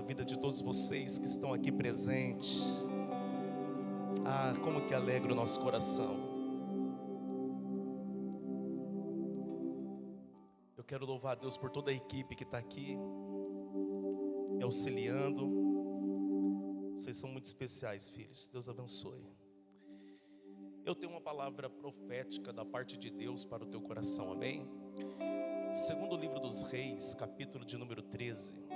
vida de todos vocês que estão aqui presentes. Ah, como que alegra o nosso coração. Eu quero louvar a Deus por toda a equipe que está aqui me auxiliando. Vocês são muito especiais, filhos. Deus abençoe. Eu tenho uma palavra profética da parte de Deus para o teu coração, amém? Segundo o livro dos Reis, capítulo de número 13.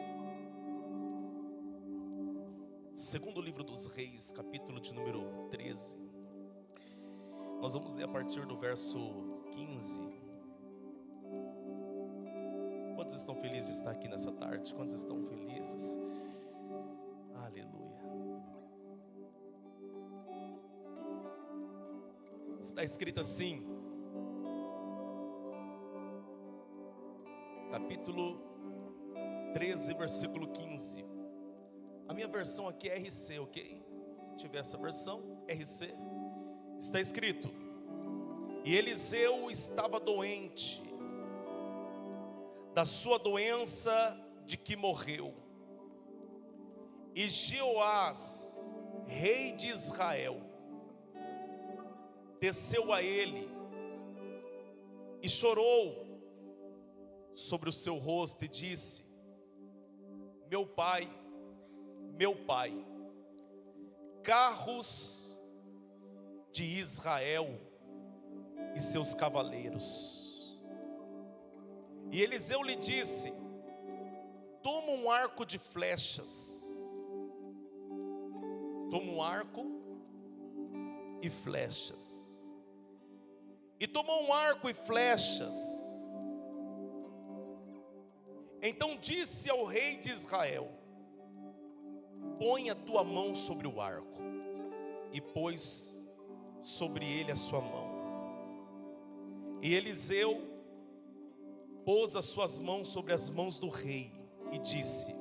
Segundo o livro dos Reis, capítulo de número 13. Nós vamos ler a partir do verso 15. Quantos estão felizes de estar aqui nessa tarde? Quantos estão felizes? Aleluia. Está escrito assim, capítulo 13, versículo 15. A minha versão aqui é RC, ok? Se tiver essa versão, RC. Está escrito: e Eliseu estava doente, da sua doença de que morreu. E Jeoás, rei de Israel, desceu a ele e chorou sobre o seu rosto e disse: meu pai, carros de Israel e seus cavaleiros. E Eliseu lhe disse: toma um arco de flechas. Toma um arco e flechas. E tomou um arco e flechas. Então disse ao rei de Israel: põe a tua mão sobre o arco. E pôs sobre ele a sua mão. E Eliseu pôs as suas mãos sobre as mãos do rei e disse: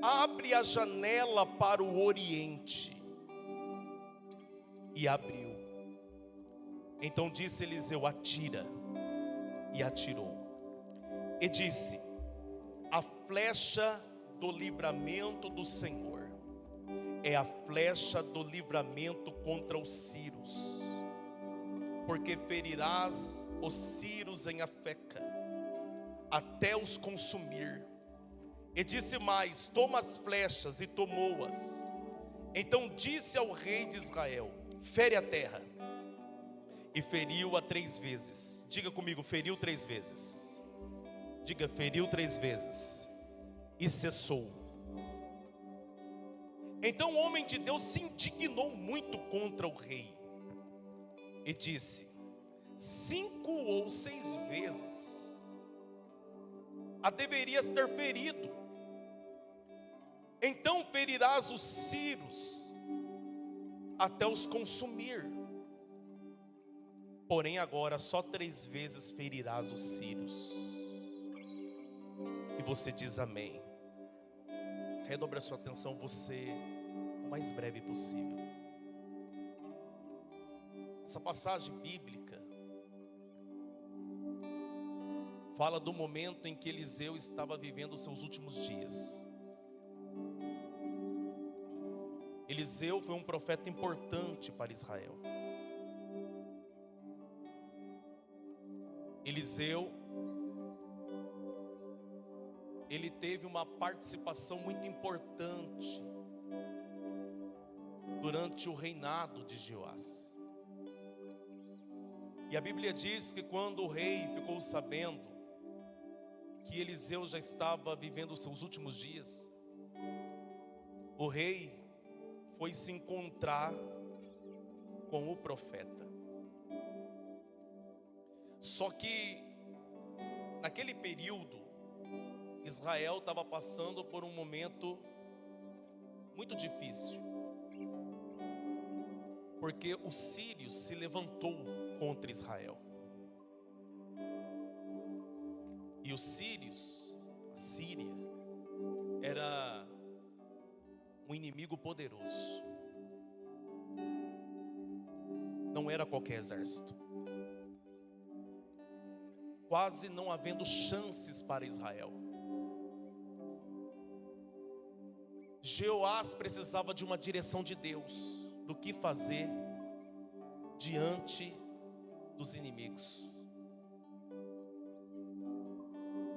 abre a janela para o oriente. E abriu. Então disse Eliseu: atira. E atirou. E disse: a flecha do livramento do Senhor é a flecha do livramento contra os sírios, porque ferirás os sírios em Afeca, até os consumir. E disse mais: toma as flechas, e tomou-as. Então disse ao rei de Israel: fere a terra. E feriu-a 3 vezes. Diga comigo: feriu 3 vezes. Diga: feriu 3 vezes. E cessou. Então o homem de Deus se indignou muito contra o rei e disse: 5 ou 6 vezes a deverias ter ferido. Então ferirás os sírios até os consumir. Porém agora só 3 vezes ferirás os sírios. E você diz amém. Redobre a sua atenção, você, o mais breve possível. Essa passagem bíblica fala do momento em que Eliseu estava vivendo os seus últimos dias. Eliseu foi um profeta importante para Israel. Eliseu, ele teve uma participação muito importante durante o reinado de Jeoás. E a Bíblia diz que quando o rei ficou sabendo que Eliseu já estava vivendo os seus últimos dias, o rei foi se encontrar com o profeta. Só que naquele período Israel estava passando por um momento muito difícil, porque os sírios se levantou contra Israel. E os sírios, a Síria, era um inimigo poderoso. Não era qualquer exército. Quase não havendo chances para Israel. Jeoás precisava de uma direção de Deus, do que fazer diante dos inimigos.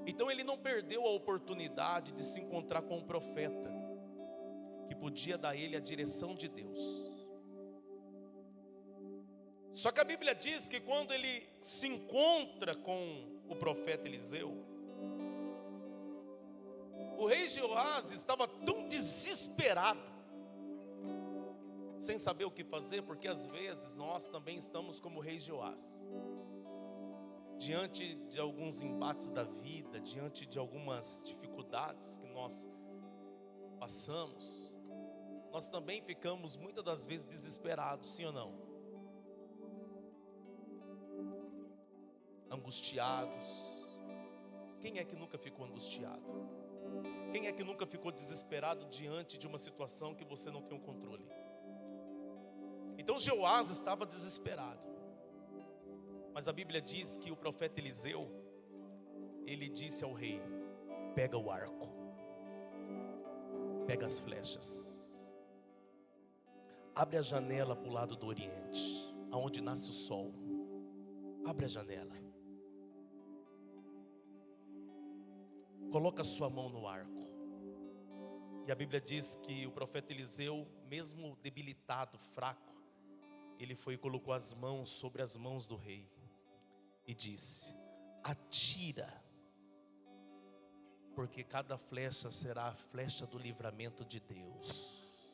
Então ele não perdeu a oportunidade de se encontrar com um profeta, que podia dar a ele a direção de Deus. Só que a Bíblia diz que quando ele se encontra com o profeta Eliseu, o rei Jeoás estava tão desesperado, sem saber o que fazer, porque às vezes nós também estamos como o rei Jeoás, diante de alguns embates da vida, diante de algumas dificuldades que nós passamos, nós também ficamos muitas das vezes desesperados, sim ou não? Angustiados. Quem é que nunca ficou angustiado? Quem é que nunca ficou desesperado diante de uma situação que você não tem o controle? Então Jeoás estava desesperado, mas a Bíblia diz que o profeta Eliseu, ele disse ao rei: pega o arco, pega as flechas, abre a janela para o lado do oriente, aonde nasce o sol. Abre a janela, coloca a sua mão no arco. E a Bíblia diz que o profeta Eliseu, mesmo debilitado, fraco, ele foi e colocou as mãos sobre as mãos do rei e disse: atira, porque cada flecha será a flecha do livramento de Deus.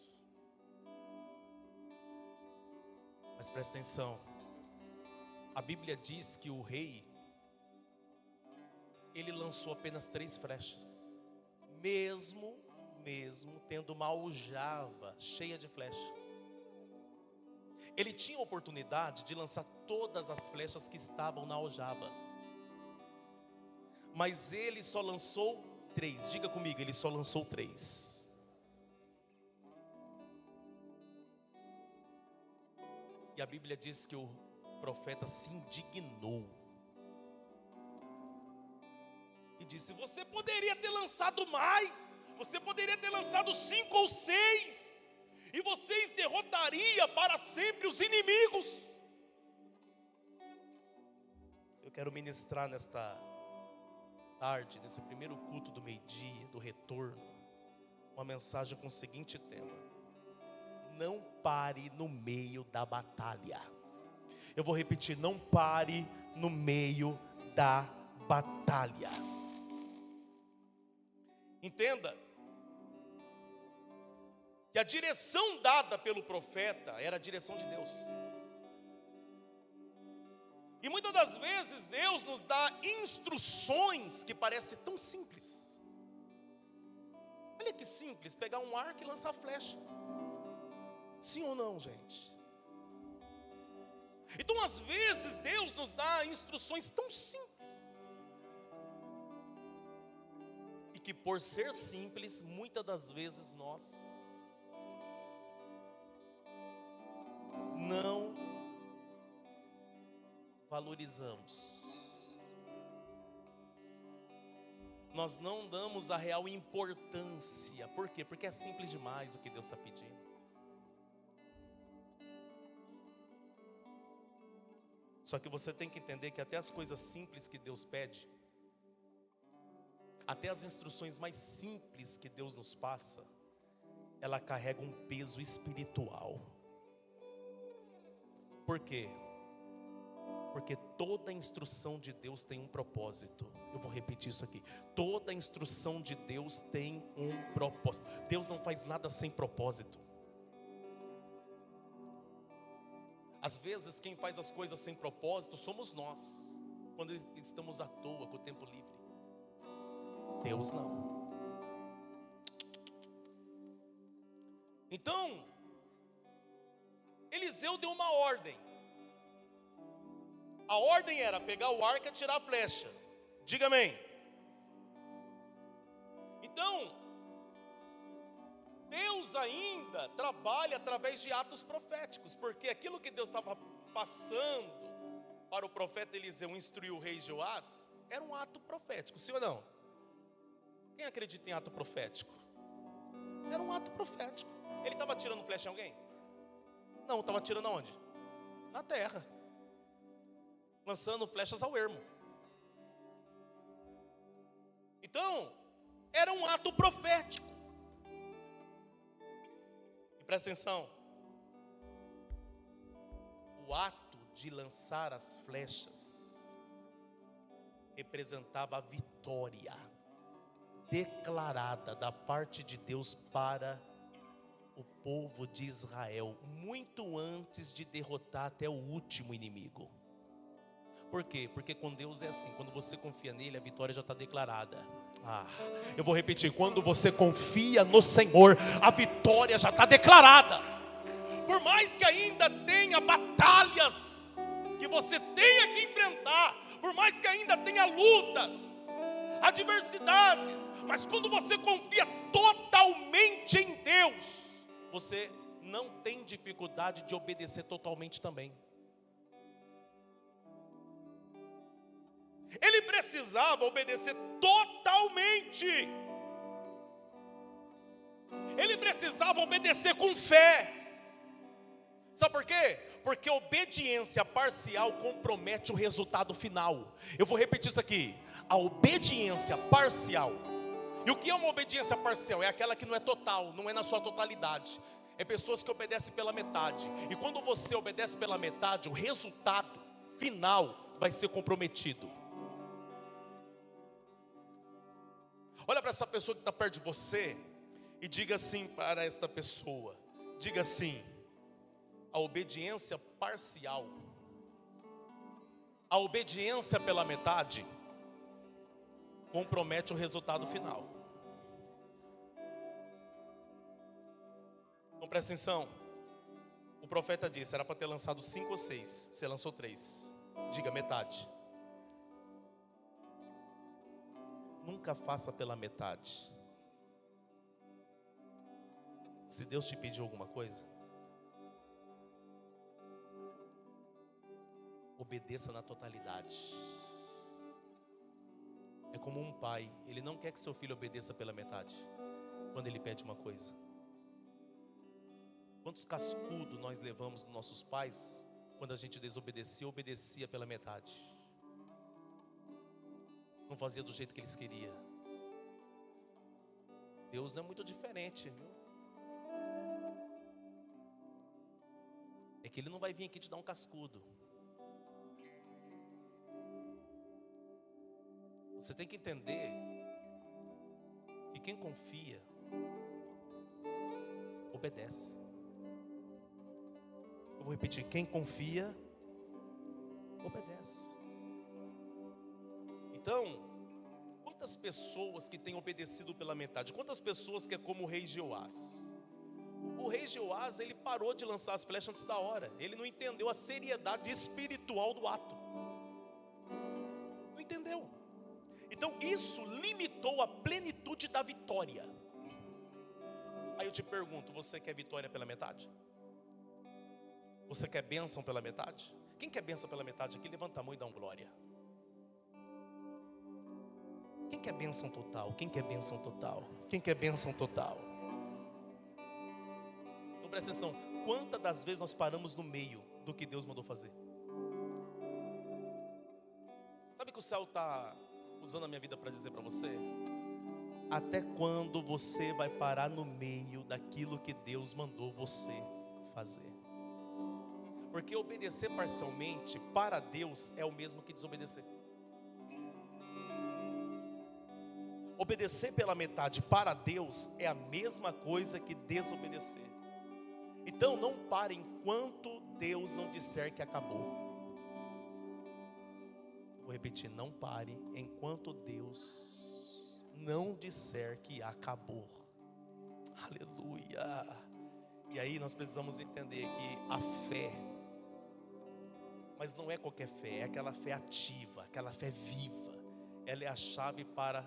Mas presta atenção, a Bíblia diz que o rei, ele lançou apenas 3 flechas, mesmo tendo uma aljava cheia de flecha. Ele tinha a oportunidade de lançar todas as flechas que estavam na aljava, mas ele só lançou 3. Diga comigo, ele só lançou 3. E a Bíblia diz que o profeta se indignou e disse: você poderia ter lançado mais, você poderia ter lançado 5 ou 6, e vocês derrotariam para sempre os inimigos. Eu quero ministrar nesta tarde, nesse primeiro culto do meio-dia, do retorno, uma mensagem com o seguinte tema: não pare no meio da batalha. Eu vou repetir: não pare no meio da batalha. Entenda que a direção dada pelo profeta era a direção de Deus. E muitas das vezes Deus nos dá instruções que parecem tão simples. Olha que simples, pegar um arco e lançar flecha. Sim ou não, gente? Então às vezes Deus nos dá instruções tão simples, e que por ser simples, muitas das vezes nós não valorizamos. Nós não damos a real importância. Por quê? Porque é simples demais o que Deus está pedindo. Só que você tem que entender que até as coisas simples que Deus pede, até as instruções mais simples que Deus nos passa, ela carrega um peso espiritual. Por quê? Porque toda instrução de Deus tem um propósito. Eu vou repetir isso aqui: toda instrução de Deus tem um propósito. Deus não faz nada sem propósito. Às vezes quem faz as coisas sem propósito somos nós, quando estamos à toa com o tempo livre. Deus não. Então Eliseu deu uma ordem. A ordem era pegar o arco e atirar a flecha. Diga amém. Então Deus ainda trabalha através de atos proféticos, porque aquilo que Deus estava passando para o profeta Eliseu instruir o rei Jeoás era um ato profético, sim ou não? Quem acredita em ato profético? Era um ato profético. Ele estava atirando flecha em alguém? Não, estava atirando aonde? Na terra, lançando flechas ao ermo. Então, era um ato profético. E presta atenção, o ato de lançar as flechas representava a vitória declarada da parte de Deus para o povo de Israel, muito antes de derrotar até o último inimigo. Por quê? Porque com Deus é assim, quando você confia nele, a vitória já está declarada. Eu vou repetir, quando você confia no Senhor, a vitória já está declarada. Por mais que ainda tenha batalhas que você tenha que enfrentar, por mais que ainda tenha lutas, adversidades, mas quando você confia totalmente em Deus, você não tem dificuldade de obedecer totalmente também. Ele precisava obedecer totalmente. Ele precisava obedecer com fé. Sabe por quê? Porque obediência parcial compromete o resultado final. Eu vou repetir isso aqui. A obediência parcial. E o que é uma obediência parcial? É aquela que não é total, não é na sua totalidade. É pessoas que obedecem pela metade. E quando você obedece pela metade, o resultado final vai ser comprometido. Olha para essa pessoa que está perto de você e diga assim para esta pessoa. Diga assim: a obediência parcial, a obediência pela metade, compromete o resultado final. Então presta atenção. O profeta disse, era para ter lançado 5 ou 6, você lançou 3. Diga metade. Nunca faça pela metade. Se Deus te pediu alguma coisa, obedeça na totalidade. É como um pai, ele não quer que seu filho obedeça pela metade, quando ele pede uma coisa. Quantos cascudos nós levamos dos nossos pais, quando a gente desobedecia, obedecia pela metade. Não fazia do jeito que eles queriam. Deus não é muito diferente, viu? É que Ele não vai vir aqui te dar um cascudo. Você tem que entender que quem confia, obedece. Eu vou repetir, quem confia, obedece. Então, quantas pessoas que têm obedecido pela metade? Quantas pessoas que é como o rei Jeoás? O rei Jeoás, ele parou de lançar as flechas antes da hora. Ele não entendeu a seriedade espiritual do ato. Não entendeu. Então isso limitou a plenitude da vitória. Aí eu te pergunto, você quer vitória pela metade? Você quer bênção pela metade? Quem quer bênção pela metade aqui, levanta a mão e dá um glória. Quem quer bênção total? Quem quer bênção total? Quem quer bênção total? Então presta atenção, quantas das vezes nós paramos no meio do que Deus mandou fazer? Sabe que o céu está usando a minha vida para dizer para você? Até quando você vai parar no meio daquilo que Deus mandou você fazer? Porque obedecer parcialmente para Deus é o mesmo que desobedecer. Obedecer pela metade para Deus é a mesma coisa que desobedecer. Então não pare enquanto Deus não disser que acabou. Vou repetir, não pare enquanto Deus não disser que acabou. Aleluia. E aí nós precisamos entender que a fé, mas não é qualquer fé, é aquela fé ativa, aquela fé viva. Ela é a chave para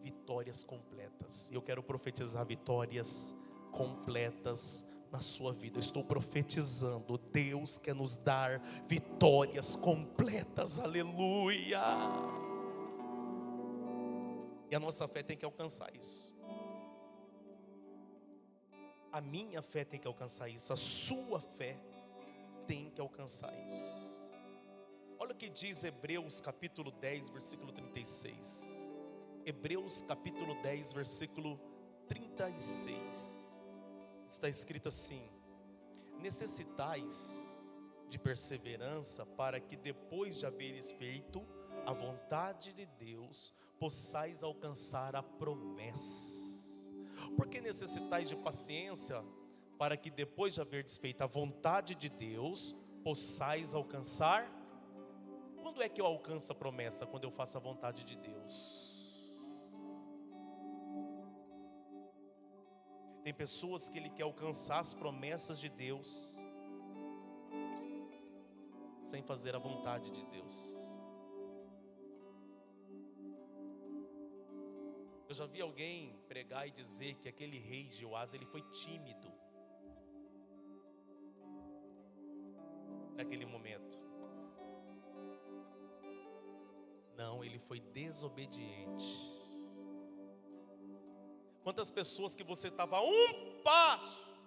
vitórias completas. Eu quero profetizar vitórias completas na sua vida. Eu estou profetizando, Deus quer nos dar vitórias completas. Aleluia. E a nossa fé tem que alcançar isso. A minha fé tem que alcançar isso, a sua fé tem que alcançar isso. Olha o que diz Hebreus capítulo 10, versículo 36. Hebreus capítulo 10, versículo 36. Está escrito assim: necessitais de perseverança, para que depois de haveres feito a vontade de Deus, possais alcançar a promessa. Porque necessitais de paciência, para que depois de haverdes feito a vontade de Deus, possais alcançar. Quando é que eu alcanço a promessa? Quando eu faço a vontade de Deus. Tem pessoas que ele quer alcançar as promessas de Deus sem fazer a vontade de Deus. Eu já vi alguém pregar e dizer que aquele rei Jeoás, ele foi tímido naquele momento. Não, ele foi desobediente. Quantas pessoas que você estava a um passo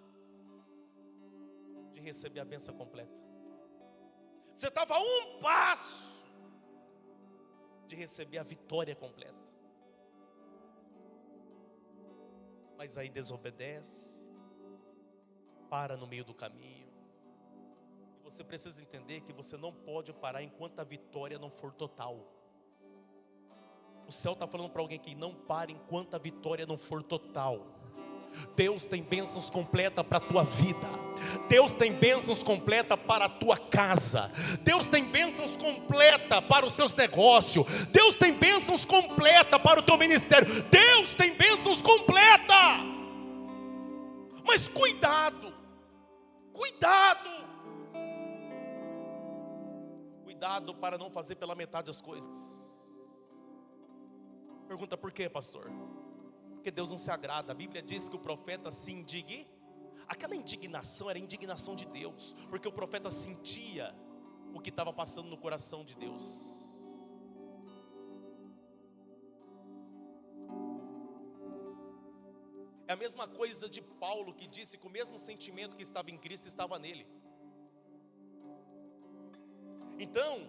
de receber a bênção completa? Você estava a um passo de receber a vitória completa. Mas aí desobedece, para no meio do caminho. E você precisa entender que você não pode parar enquanto a vitória não for total. O céu está falando para alguém que não para enquanto a vitória não for total. Deus tem bênçãos completas para a tua vida. Deus tem bênçãos completas para a tua casa. Deus tem bênçãos completas para os seus negócios. Deus tem bênçãos completas para o teu ministério. Deus tem bênçãos completas. Mas cuidado. Cuidado para não fazer pela metade as coisas. Pergunta: por quê, pastor? Porque Deus não se agrada. A Bíblia diz que o profeta se indigna. Aquela indignação era a indignação de Deus, porque o profeta sentia o que estava passando no coração de Deus. É a mesma coisa de Paulo, que disse que o mesmo sentimento que estava em Cristo estava nele. Então,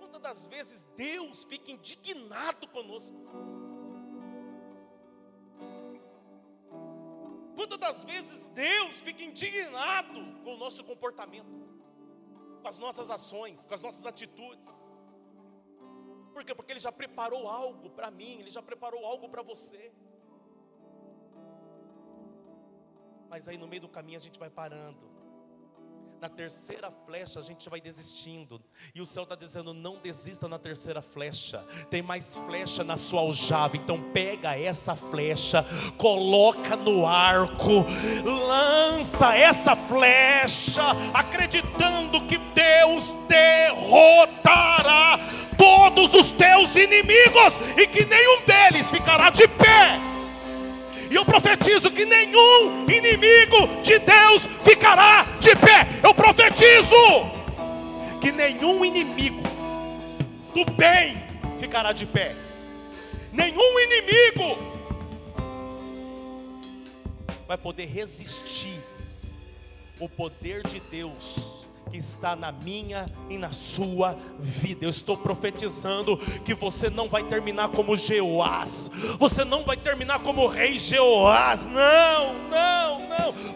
quantas das vezes Deus fica indignado conosco? Quantas das vezes Deus fica indignado com o nosso comportamento, com as nossas ações, com as nossas atitudes? Por quê? Porque Ele já preparou algo para mim, Ele já preparou algo para você. Mas aí no meio do caminho a gente vai parando. Na terceira flecha a gente vai desistindo. E o céu está dizendo: não desista na terceira flecha. Tem mais flecha na sua aljava. Então pega essa flecha, coloca no arco, lança essa flecha, acreditando que Deus derrotará todos os teus inimigos e que nenhum deles ficará de pé. E eu profetizo que nenhum inimigo de Deus ficará de pé. Eu profetizo que nenhum inimigo do bem ficará de pé. Nenhum inimigo vai poder resistir o poder de Deus que está na minha e na sua vida. Eu estou profetizando que você não vai terminar como Jeoás. Você não vai terminar como o rei Jeoás. Não.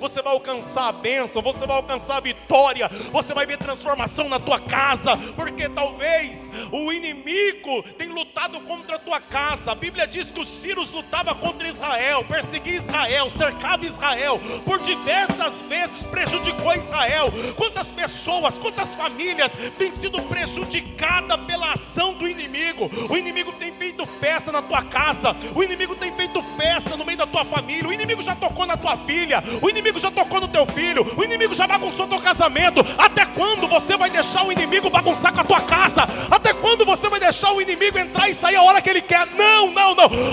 Você vai alcançar a bênção, você vai alcançar a vitória, você vai ver transformação na tua casa, porque talvez o inimigo tenha lutado contra a tua casa. A Bíblia diz que os sírios lutavam contra Israel, perseguia Israel, cercava Israel, por diversas vezes prejudicou Israel. Quantas pessoas, quantas famílias têm sido prejudicadas pela ação do inimigo? O inimigo tem feito festa na tua casa, o inimigo tem feito festa no meio da tua família, o inimigo já tocou na tua filha, o inimigo já tocou no teu filho, o inimigo já bagunçou teu casamento. Até quando você vai deixar o inimigo bagunçar com a tua casa? Até quando você vai deixar o inimigo entrar e sair a hora que ele quer? Não.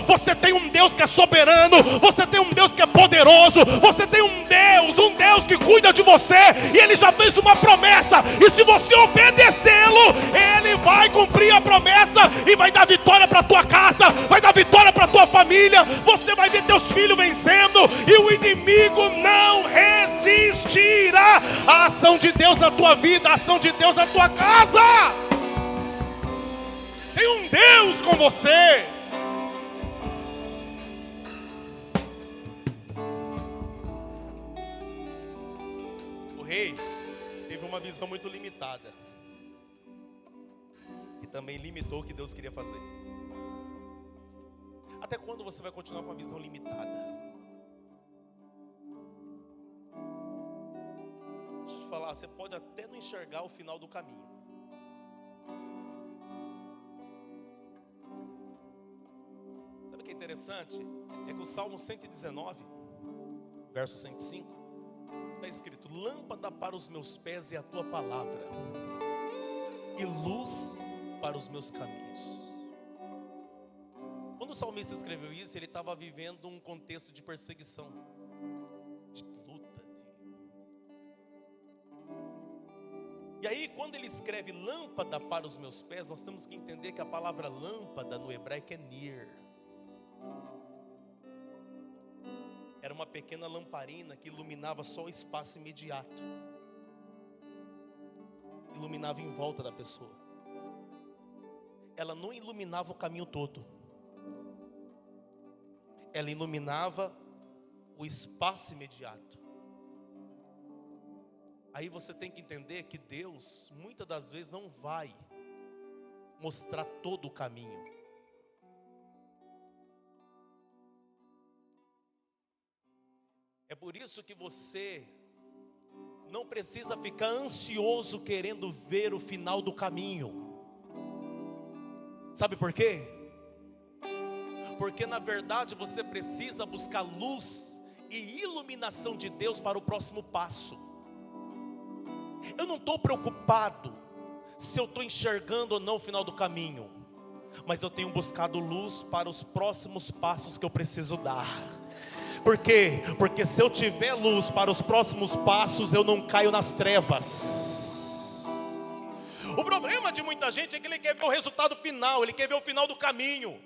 Você tem um Deus que é soberano, você tem um Deus que é poderoso, você tem um Deus que cuida de você, e Ele já fez uma promessa, e se você obedecê-lo, Ele vai cumprir a promessa e vai dar vitória para a tua casa, vai dar vitória para a tua família. Você vai ver teus filhos vencendo e o inimigo não resistirá à ação de Deus na tua vida, à ação de Deus na tua casa. Tem um Deus com você. O rei teve uma visão muito limitada, e também limitou o que Deus queria fazer. Até quando você vai continuar com uma visão limitada? Deixa eu te falar, você pode até não enxergar o final do caminho. Sabe o que é interessante? É que o Salmo 119, verso 105, está escrito: lâmpada para os meus pés é a tua palavra, e luz para os meus caminhos. Quando o salmista escreveu isso, ele estava vivendo um contexto de perseguição, de luta. E aí, quando ele escreve lâmpada para os meus pés, nós temos que entender que a palavra lâmpada no hebraico é nir. Era uma pequena lamparina que iluminava só o espaço imediato, iluminava em volta da pessoa. Ela não iluminava o caminho todo, ela iluminava o espaço imediato. Aí você tem que entender que Deus, muitas das vezes, não vai mostrar todo o caminho. É por isso que você não precisa ficar ansioso querendo ver o final do caminho. Sabe por quê? Porque na verdade você precisa buscar luz e iluminação de Deus para o próximo passo. Eu não estou preocupado se eu estou enxergando ou não o final do caminho, mas eu tenho buscado luz para os próximos passos que eu preciso dar. Por quê? Porque se eu tiver luz para os próximos passos, eu não caio nas trevas. O problema de muita gente é que ele quer ver o resultado final, ele quer ver o final do caminho.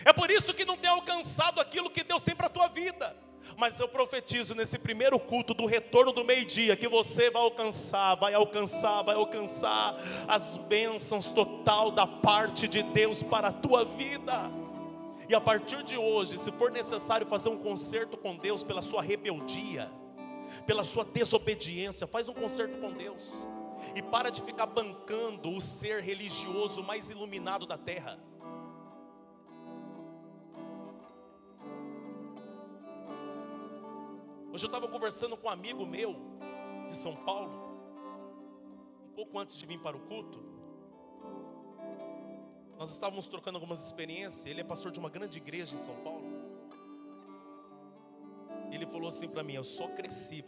É por isso que não tem alcançado aquilo que Deus tem para a tua vida. Mas eu profetizo nesse primeiro culto do retorno do meio-dia, que você vai alcançar as bênçãos total da parte de Deus para a tua vida. E a partir de hoje, se for necessário fazer um concerto com Deus pela sua rebeldia, pela sua desobediência, faz um concerto com Deus. E para de ficar bancando o ser religioso mais iluminado da terra. Hoje eu estava conversando com um amigo meu de São Paulo, um pouco antes de vir para o culto. Nós estávamos trocando algumas experiências. Ele é pastor de uma grande igreja em São Paulo. Ele falou assim para mim: eu só cresci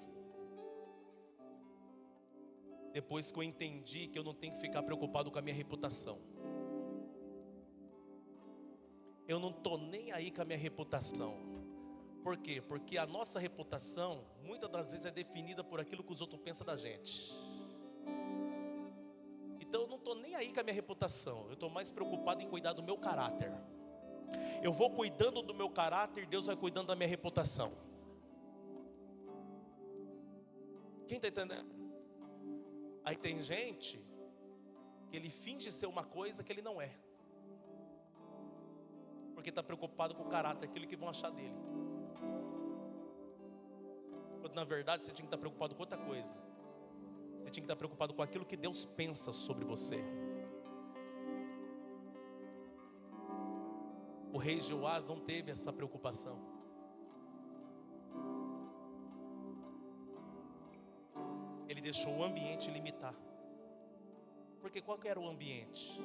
depois que eu entendi que eu não tenho que ficar preocupado com a minha reputação. Eu não estou nem aí com a minha reputação. Por quê? Porque a nossa reputação muitas das vezes é definida por aquilo que os outros pensam da gente. Então eu não estou nem aí com a minha reputação. Eu estou mais preocupado em cuidar do meu caráter. Eu vou cuidando do meu caráter, Deus vai cuidando da minha reputação. Quem está entendendo? Aí tem gente que ele finge ser uma coisa que ele não é, porque está preocupado com o caráter, aquilo que vão achar dele. Quando na verdade você tinha que estar preocupado com outra coisa. Você tinha que estar preocupado com aquilo que Deus pensa sobre você. O rei Jeoás não teve essa preocupação. Ele deixou o ambiente limitar. Porque qual que era o ambiente?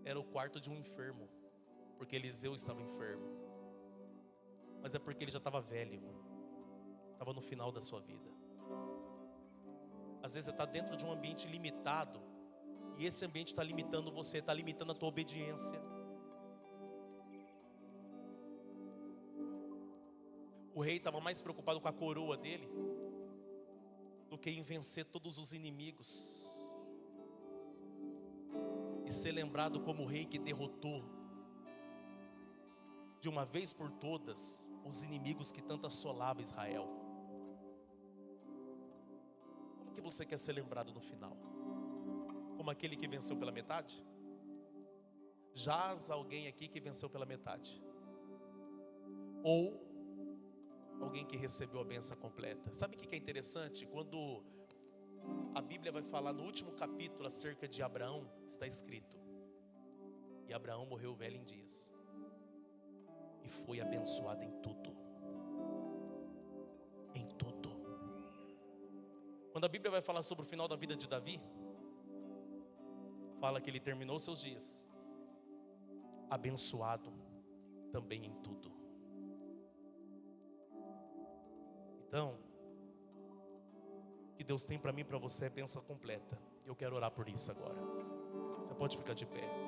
Era o quarto de um enfermo. Porque Eliseu estava enfermo. Mas é porque ele já estava velho. Estava no final da sua vida. Às vezes você está dentro de um ambiente limitado, e esse ambiente está limitando você, está limitando a tua obediência. O rei estava mais preocupado com a coroa dele do que em vencer todos os inimigos. ser lembrado como o rei que derrotou de uma vez por todas os inimigos que tanto assolavam Israel. Como que você quer ser lembrado no final? Como aquele que venceu pela metade? Jaz alguém aqui que venceu pela metade? Ou alguém que recebeu a bênção completa? Sabe o que é interessante? Quando a Bíblia vai falar no último capítulo acerca de Abraão, está escrito: e Abraão morreu velho em dias, e foi abençoado em tudo. Em tudo. Quando a Bíblia vai falar sobre o final da vida de Davi, fala que ele terminou seus dias abençoado também em tudo. Então, o que Deus tem para mim e para você é bênção completa. Eu quero orar por isso agora. Você pode ficar de pé.